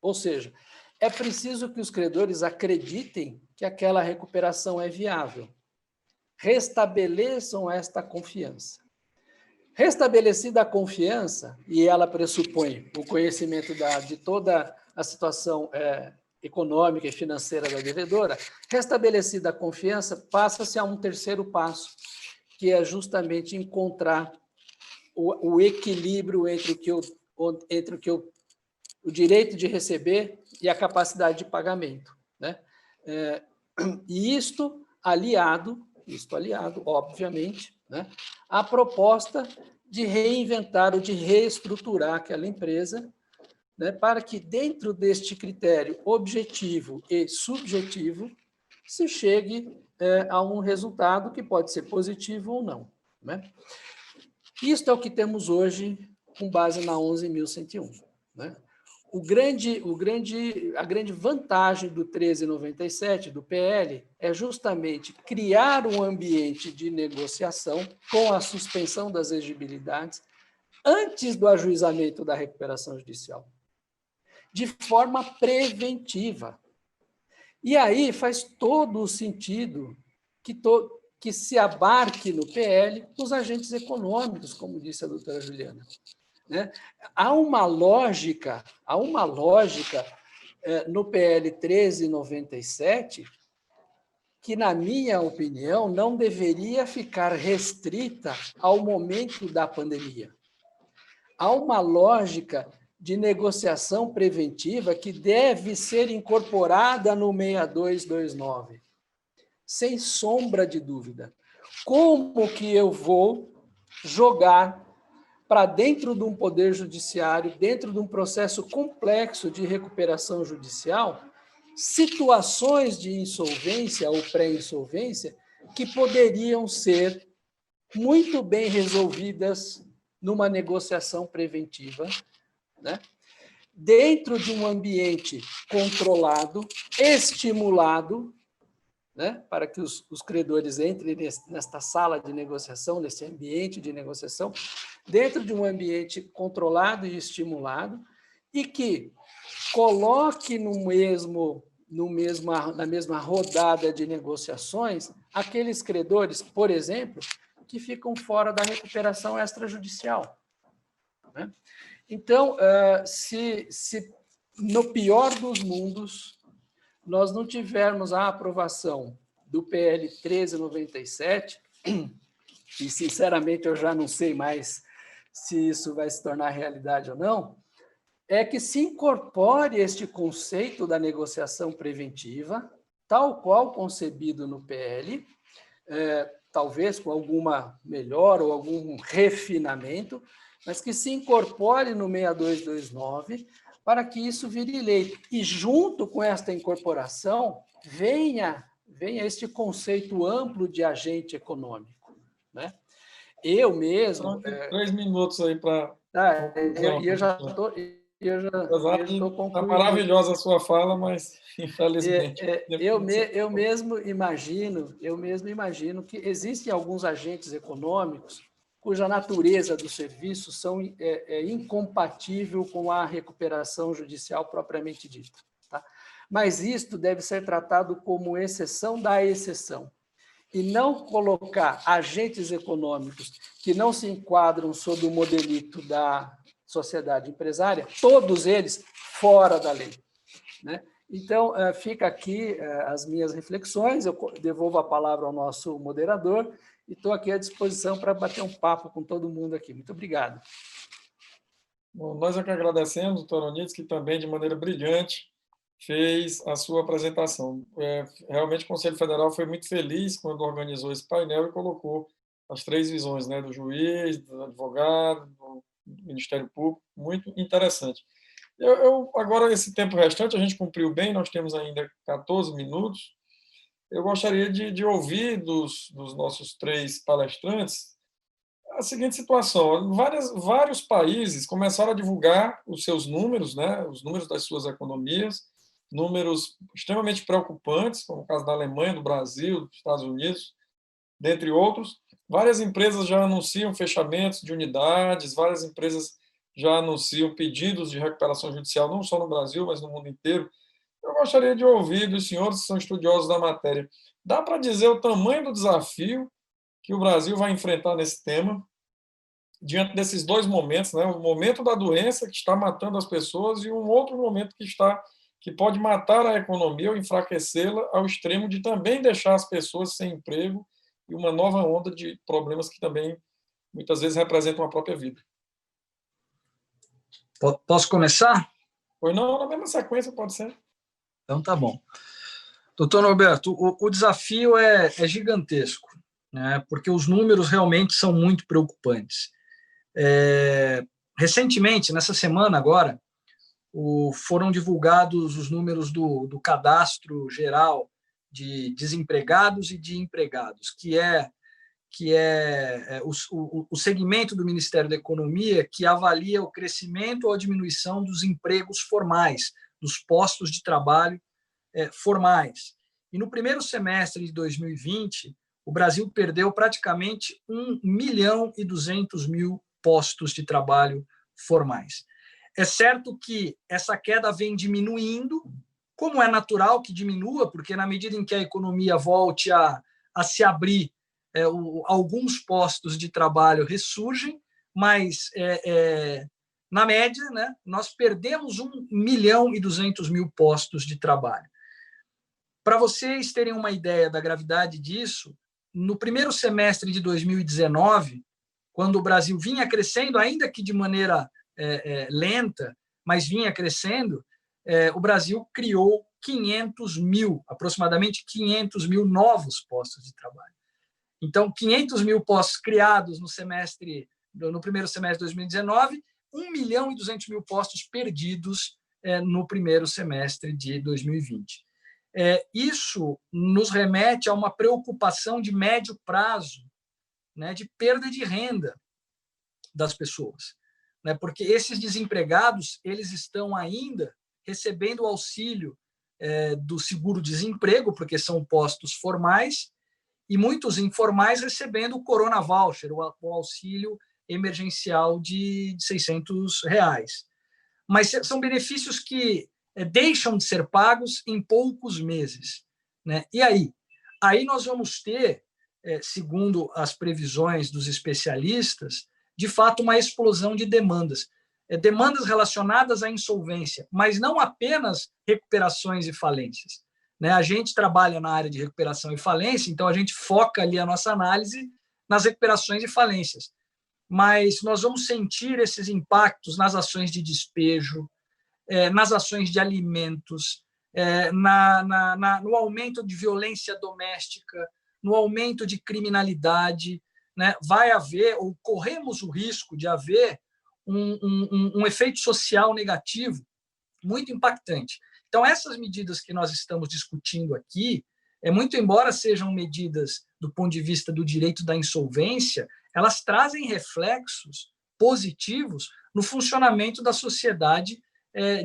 Ou seja, é preciso que os credores acreditem que aquela recuperação é viável. Restabeleçam esta confiança. Restabelecida a confiança, e ela pressupõe o conhecimento de toda a situação econômica e financeira da devedora, restabelecida a confiança, passa-se a um terceiro passo, que é justamente encontrar o equilíbrio entre o direito de receber e a capacidade de pagamento. Né? E isto aliado, obviamente, né, à proposta de reinventar ou de reestruturar aquela empresa, né, para que, dentro deste critério objetivo e subjetivo, se chegue a um resultado que pode ser positivo ou não. Né? Isto é o que temos hoje com base na 11.101. Né? A grande vantagem do 1397, do PL, é justamente criar um ambiente de negociação com a suspensão das exigibilidades antes do ajuizamento da recuperação judicial, de forma preventiva. E aí faz todo o sentido que se abarque no PL os agentes econômicos, como disse a doutora Juliana. Né? Há uma lógica no PL 1397 que, na minha opinião, não deveria ficar restrita ao momento da pandemia. Há uma lógica de negociação preventiva que deve ser incorporada no 6229, sem sombra de dúvida. Como que eu vou jogar para dentro de um poder judiciário, dentro de um processo complexo de recuperação judicial, situações de insolvência ou pré-insolvência que poderiam ser muito bem resolvidas numa negociação preventiva, né? Dentro de um ambiente controlado, estimulado, né? Para que os credores entrem nesta sala de negociação, nesse ambiente de negociação, dentro de um ambiente controlado e estimulado, e que coloque na mesma rodada de negociações aqueles credores, por exemplo, que ficam fora da recuperação extrajudicial. Né? Então, se no pior dos mundos nós não tivermos a aprovação do PL 1397, e, sinceramente, eu já não sei mais se isso vai se tornar realidade ou não, é que se incorpore este conceito da negociação preventiva, tal qual concebido no PL, talvez com alguma melhora ou algum refinamento, mas que se incorpore no 6229, para que isso vire lei. E, junto com esta incorporação, venha este conceito amplo de agente econômico. Né? Eu mesmo... 3 minutos aí para... eu já estou concluindo. Está maravilhosa a sua fala, mas, infelizmente... Eu mesmo imagino que existem alguns agentes econômicos cuja natureza do serviço são incompatível com a recuperação judicial propriamente dita. Tá? Mas isto deve ser tratado como exceção da exceção, e não colocar agentes econômicos que não se enquadram sob o modelito da sociedade empresária, todos eles fora da lei. Né? Então, fica aqui as minhas reflexões, eu devolvo a palavra ao nosso moderador, e estou aqui à disposição para bater um papo com todo mundo aqui. Muito obrigado. Bom, nós é que agradecemos, doutor Onides, que também, de maneira brilhante, fez a sua apresentação. Realmente, o Conselho Federal foi muito feliz quando organizou esse painel e colocou as 3 visões, né, do juiz, do advogado, do Ministério Público, muito interessante. Agora, esse tempo restante, a gente cumpriu bem, nós temos ainda 14 minutos. Eu gostaria de ouvir dos nossos 3 palestrantes a seguinte situação: vários países começaram a divulgar os seus números, né, os números das suas economias, números extremamente preocupantes, como o caso da Alemanha, do Brasil, dos Estados Unidos, dentre outros. Várias empresas já anunciam fechamentos de unidades, várias empresas já anunciam pedidos de recuperação judicial, não só no Brasil, mas no mundo inteiro. Eu gostaria de ouvir dos senhores que são estudiosos da matéria. Dá para dizer o tamanho do desafio que o Brasil vai enfrentar nesse tema, diante desses 2 momentos, né? O momento da doença que está matando as pessoas e um outro momento que pode matar a economia ou enfraquecê-la ao extremo de também deixar as pessoas sem emprego e uma nova onda de problemas que também muitas vezes representam a própria vida. Posso começar? Pois não, na mesma sequência pode ser. Então tá bom. Doutor Norberto, o desafio é gigantesco, né? Porque os números realmente são muito preocupantes. Recentemente, nessa semana agora, foram divulgados os números do Cadastro Geral de Desempregados e de Empregados, que é o segmento do Ministério da Economia que avalia o crescimento ou a diminuição dos empregos formais, dos postos de trabalho formais. E no primeiro semestre de 2020, o Brasil perdeu praticamente 1.200.000 postos de trabalho formais. É certo que essa queda vem diminuindo, como é natural que diminua, porque na medida em que a economia volte a se abrir, alguns postos de trabalho ressurgem, mas, na média, né, nós perdemos 1.200.000 postos de trabalho. Para vocês terem uma ideia da gravidade disso, no primeiro semestre de 2019, quando o Brasil vinha crescendo, ainda que de maneira lenta, mas vinha crescendo, o Brasil criou aproximadamente 500.000 novos postos de trabalho. Então, 500.000 postos criados no primeiro semestre de 2019, 1.200.000 postos perdidos no primeiro semestre de 2020. Isso nos remete a uma preocupação de médio prazo, né, de perda de renda das pessoas, né, porque esses desempregados eles estão ainda recebendo o auxílio do seguro-desemprego, porque são postos formais, e muitos informais recebendo o Corona Voucher, o auxílio emergencial de R$600. Mas são benefícios que deixam de ser pagos em poucos meses, né? E aí nós vamos ter, segundo as previsões dos especialistas, de fato uma explosão de demandas relacionadas à insolvência, mas não apenas recuperações e falências, né? A gente trabalha na área de recuperação e falência, então a gente foca ali a nossa análise nas recuperações e falências, mas nós vamos sentir esses impactos nas ações de despejo, nas ações de alimentos, no aumento de violência doméstica, no aumento de criminalidade, né? Vai haver, ou corremos o risco de haver, um efeito social negativo muito impactante. Então, essas medidas que nós estamos discutindo aqui, muito embora sejam medidas do ponto de vista do direito da insolvência, elas trazem reflexos positivos no funcionamento da sociedade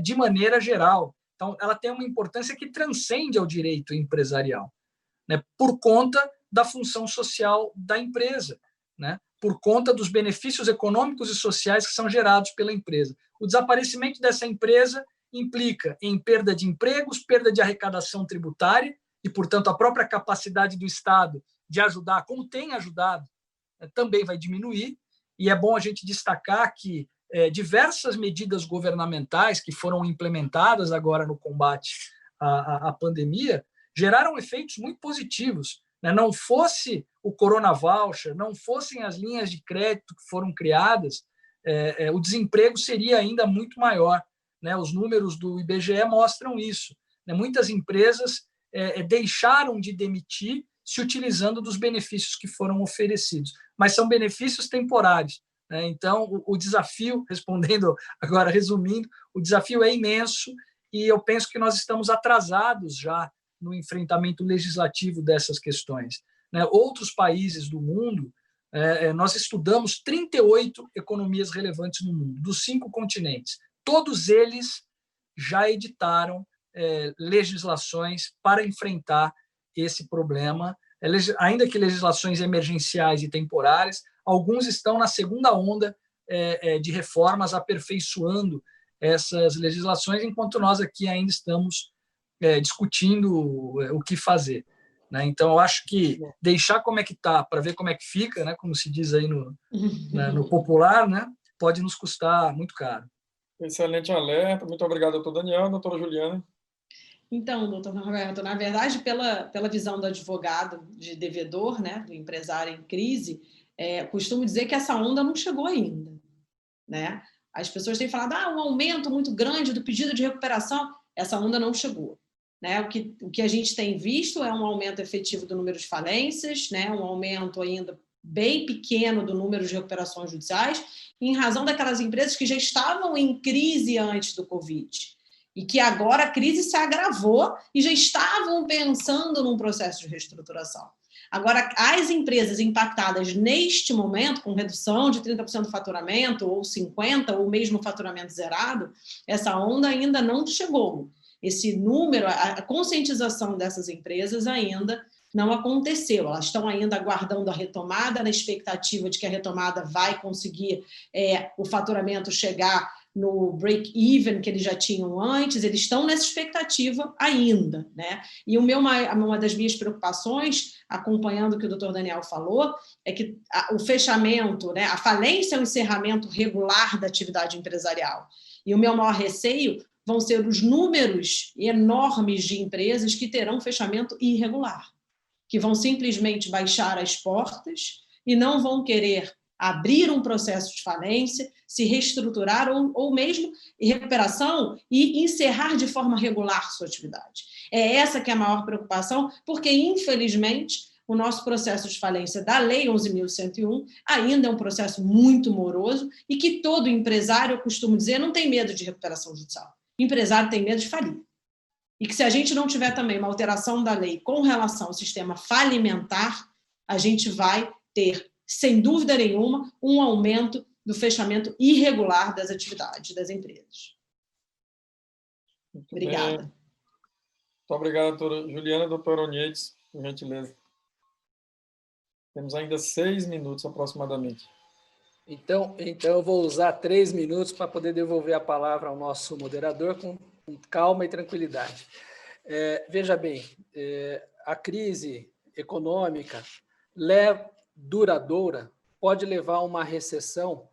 de maneira geral. Então, ela tem uma importância que transcende ao direito empresarial, né, por conta da função social da empresa, né, por conta dos benefícios econômicos e sociais que são gerados pela empresa. O desaparecimento dessa empresa implica em perda de empregos, perda de arrecadação tributária e, portanto, a própria capacidade do Estado de ajudar, como tem ajudado, também vai diminuir. E é bom a gente destacar que diversas medidas governamentais que foram implementadas agora no combate à pandemia geraram efeitos muito positivos. Não fosse o Corona Voucher, não fossem as linhas de crédito que foram criadas, o desemprego seria ainda muito maior, né? Os números do IBGE mostram isso. né? Muitas empresas deixaram de demitir se utilizando dos benefícios que foram oferecidos, mas são benefícios temporários, né? Então, o desafio, respondendo agora, resumindo, o desafio é imenso e eu penso que nós estamos atrasados já no enfrentamento legislativo dessas questões, né? Outros países do mundo, nós estudamos 38 economias relevantes no mundo, dos 5 continentes. Todos eles já editaram legislações para enfrentar esse problema, ainda que legislações emergenciais e temporárias. Alguns estão na segunda onda de reformas, aperfeiçoando essas legislações, enquanto nós aqui ainda estamos discutindo o que fazer, né? Então, eu acho que deixar como é que está para ver como é que fica, né, como se diz aí no popular, né, pode nos custar muito caro. Excelente alerta. Muito obrigado, doutor Daniel. Doutora Juliana. Então, doutor Norberto, na verdade, pela visão do advogado de devedor, né, do empresário em crise, costumo dizer que essa onda não chegou ainda, né? As pessoas têm falado, um aumento muito grande do pedido de recuperação, essa onda não chegou, né? O que a gente tem visto é um aumento efetivo do número de falências, né? Um aumento ainda bem pequeno do número de recuperações judiciais, em razão daquelas empresas que já estavam em crise antes do Covid, e que agora a crise se agravou e já estavam pensando num processo de reestruturação. Agora, as empresas impactadas neste momento, com redução de 30% do faturamento, ou 50%, ou mesmo faturamento zerado, essa onda ainda não chegou. Esse número, a conscientização dessas empresas ainda não aconteceu. Elas estão ainda aguardando a retomada, na expectativa de que a retomada vai conseguir o faturamento chegar no break-even que eles já tinham antes. Eles estão nessa expectativa ainda, né? E uma das minhas preocupações, acompanhando o que o doutor Daniel falou, é que o fechamento, né, a falência é o encerramento regular da atividade empresarial. E o meu maior receio vão ser os números enormes de empresas que terão fechamento irregular, que vão simplesmente baixar as portas e não vão querer abrir um processo de falência, se reestruturar ou mesmo em recuperação e encerrar de forma regular sua atividade. É essa que é a maior preocupação, porque, infelizmente, o nosso processo de falência da Lei 11.101 ainda é um processo muito moroso e que todo empresário, eu costumo dizer, não tem medo de recuperação judicial. O empresário tem medo de falir. E que se a gente não tiver também uma alteração da lei com relação ao sistema falimentar, a gente vai ter, sem dúvida nenhuma, um aumento do fechamento irregular das atividades das empresas. Muito Obrigada. Bem. Muito obrigado, doutora Juliana. Doutora Onietes, por gentileza. Temos ainda 6 minutos aproximadamente. Então eu vou usar 3 minutos para poder devolver a palavra ao nosso moderador com calma e tranquilidade. Veja bem, a crise econômica duradoura pode levar a uma recessão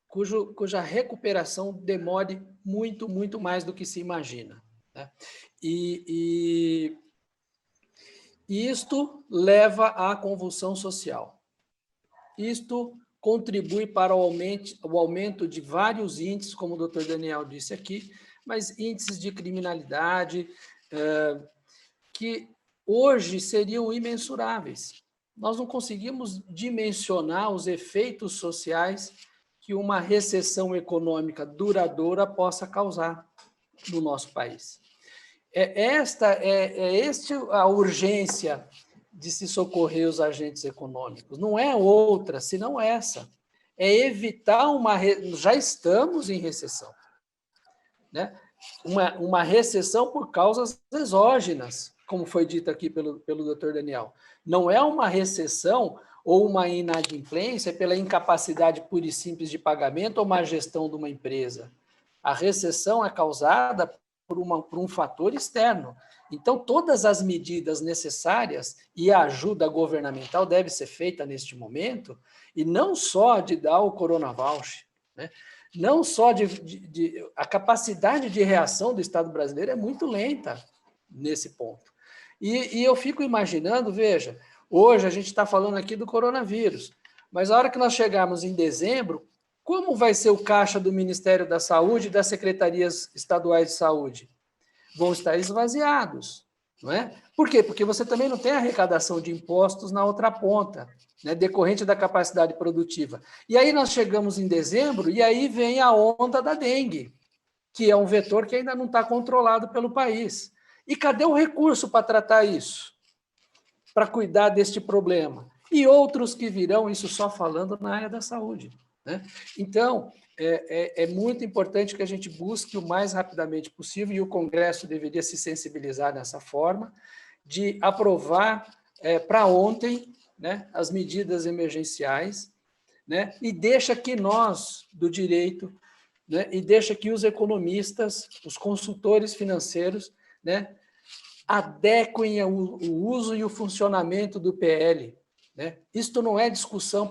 cuja recuperação demore muito, muito mais do que se imagina, né? E isto leva à convulsão social. Isto contribui para o aumento de vários índices, como o doutor Daniel disse aqui, mas índices de criminalidade que hoje seriam imensuráveis. Nós não conseguimos dimensionar os efeitos sociais que uma recessão econômica duradoura possa causar no nosso país. Esta a urgência de se socorrer os agentes econômicos. Não é outra, senão essa. É evitar já estamos em recessão, né? Uma recessão por causas exógenas, como foi dito aqui pelo doutor Daniel. Não é uma recessão ou uma inadimplência pela incapacidade pura e simples de pagamento ou má gestão de uma empresa. A recessão é causada por um fator externo. Então, todas as medidas necessárias e a ajuda governamental deve ser feita neste momento, e não só de dar o Corona Voucher, né? Não só a capacidade de reação do Estado brasileiro é muito lenta nesse ponto. E eu fico imaginando, veja, hoje a gente está falando aqui do coronavírus, mas a hora que nós chegarmos em dezembro, como vai ser o caixa do Ministério da Saúde e das secretarias estaduais de saúde? vão estar esvaziados, não é? Por quê? Porque você também não tem arrecadação de impostos na outra ponta, né, decorrente da capacidade produtiva. E aí nós chegamos em dezembro e aí vem a onda da dengue, que é um vetor que ainda não está controlado pelo país. E cadê o recurso para tratar isso? Para cuidar deste problema? E outros que virão, isso só falando na área da saúde, né? Então, é muito importante que a gente busque o mais rapidamente possível, e o Congresso deveria se sensibilizar dessa forma, de aprovar para ontem, né, as medidas emergenciais, né, e deixa que nós, do direito, né, e deixa que os economistas, os consultores financeiros, né, adequem o uso e o funcionamento do PL. Né? Isto não é discussão,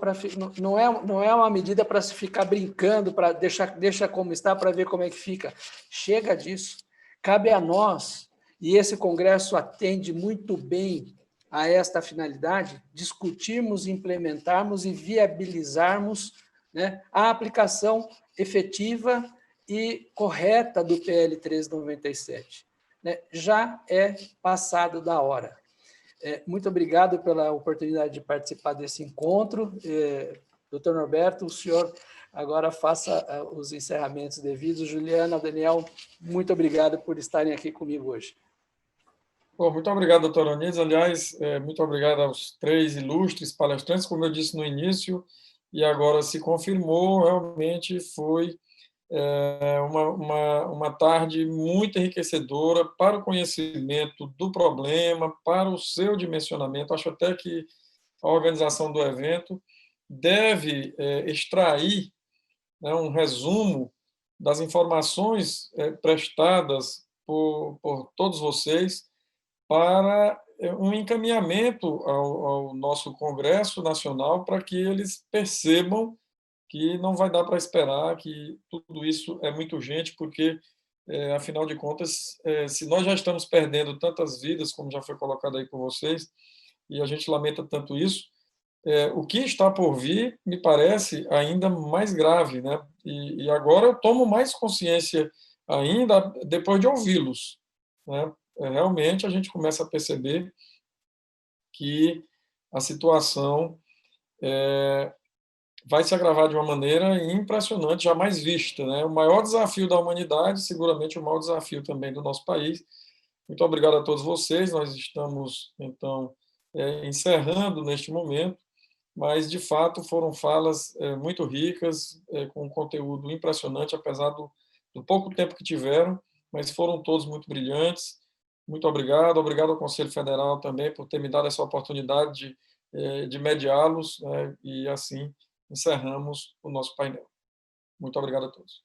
não é uma medida para se ficar brincando, para deixa como está, para ver como é que fica. Chega disso. Cabe a nós, e esse Congresso atende muito bem a esta finalidade, discutirmos, implementarmos e viabilizarmos, né, a aplicação efetiva e correta do PL 1397. Né? Já é passado da hora. Muito obrigado pela oportunidade de participar desse encontro. Doutor Norberto, o senhor agora faça os encerramentos devidos. Juliana, Daniel, muito obrigado por estarem aqui comigo hoje. Bom, muito obrigado, doutor Anísio. Aliás, muito obrigado aos 3 ilustres palestrantes, como eu disse no início, e agora se confirmou, realmente foi uma tarde muito enriquecedora para o conhecimento do problema, para o seu dimensionamento. Acho até que a organização do evento deve extrair, né, um resumo das informações prestadas por todos vocês para um encaminhamento ao nosso Congresso Nacional para que eles percebam que não vai dar para esperar, que tudo isso é muito urgente, porque, afinal de contas, se nós já estamos perdendo tantas vidas, como já foi colocado aí por vocês, e a gente lamenta tanto isso, o que está por vir me parece ainda mais grave, né? E agora eu tomo mais consciência ainda depois de ouvi-los, né? Realmente a gente começa a perceber que a situação vai se agravar de uma maneira impressionante, jamais vista, né? O maior desafio da humanidade, seguramente o maior desafio também do nosso país. Muito obrigado a todos vocês. Nós estamos, então, encerrando neste momento, mas, de fato, foram falas muito ricas, com um conteúdo impressionante, apesar do pouco tempo que tiveram, mas foram todos muito brilhantes. Muito obrigado. Obrigado ao Conselho Federal também por ter me dado essa oportunidade de mediá-los, né? E, assim, encerramos o nosso painel. Muito obrigado a todos.